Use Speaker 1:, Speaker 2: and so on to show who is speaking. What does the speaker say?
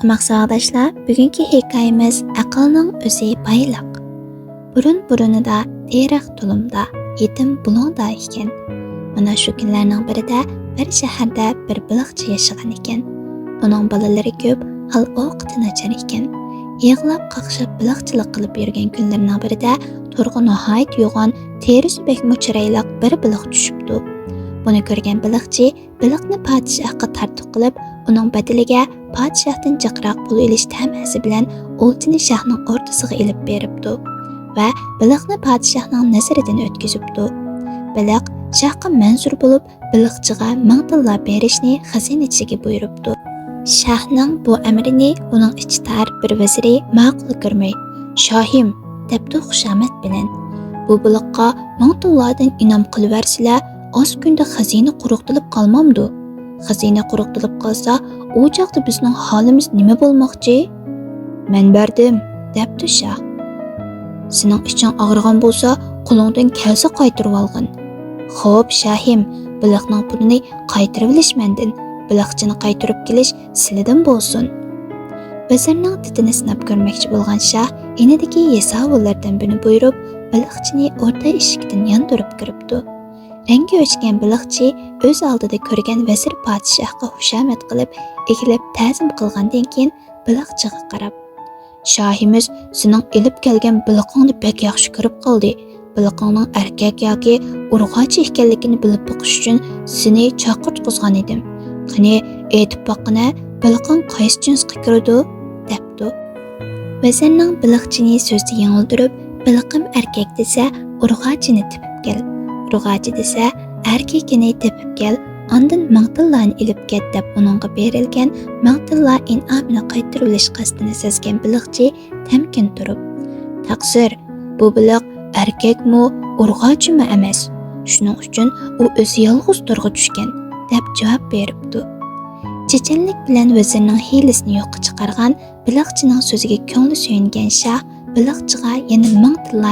Speaker 1: Maqsaddaşlar, bugünkü hikayemiz aqlning o'zi bayliq. Burun-burunida, terak tulumda, yetim bulungda ekan. Mana shu kunlarning birida bir shaharda bir baliqchi yashagan ekan. Uning bolalari ko'p, hal-ovqati nachar ekan. Yig'lab qaqshab baliqchilik qilib yurgan kunlarning birida to'rga nihoyat yo'g'on, terisi bekmi chiroyli bir baliq tushibdi. Buni ko'rgan baliqchi baliqni podshohga tartib qilib, uning badiliga podshohdan jiqroq pul olish tamasi bilan o'lchini shahning o'rtasiga ilib beribdi va baliqni podshohning nazaridan o'tkazibdi. Baliq shahga mansur bo'lib, baliqchiga 1000 tillo berishni xazinachiga buyuribdi. Shahning bu amrini uning ichtar bir vaziri ma'qul ko'rmay, "Shohim", debdi xushomat bilan. "Bu baliqqa 1000 tillodan inom qiliversalar, oz kunda xazina quruqtilib qolmamdi. Xazina quruqtilib qolsa, u chaqda bizning holimiz nima bo'lmoqchi?" "Men berdim", debdi shoh. "Sening iching og'rigan bo'lsa, qo'lingdan kelsa qaytirib olgin." "Xo'p, shohim, baliqning pulini qaytirib olish mendan, baliqchini qaytirib kelish sizlardan bo'lsin." Vazirning titini sinab ko'rmoqchi bo'lgan shoh inidagi yesovullardan birini buyurib, baliqchini o'rta eshikdan yondirib kiribdi. Rangi o'chgan baliqchi o'z oldida ko'rgan vazir podshohga xushomat qilib, egilib ta'zim qilgandan keyin baliqchiga qarab, "Shohimiz sening ilib kelgan baliqingni bek yaxshi ko'rib qoldi. Baliqingning erkak yoki urg'ochi ekanligini bilib boqish uchun seni chaqirtqizgan edim. Qani, aytib boqqina, baliqing qaysi jinsga kiradi?" debdi. Vazirning baliqchini so'zda yengildirib, "Baliqim erkak desa, urg'ochini tepib kel. Urg'ochi desa, erkakini tepib kel, ondan 1000 tillani ilib ket" deb uningga berilgan 1000 tilla in'omini qaytirib olish qasdini sezgan baliqchi tamkin turib, "Taqsir, bu baliq erkakmi, urg'ochimi emas. Shuning uchun u o'zi yolg'iz turg'a tushgan" deb javob beribdi. Chechanlik bilan vazirning hiylasini yo'qqa chiqargan baliqchining so'ziga ko'ngli suyungan shoh baliqchiga yana 1000 tilla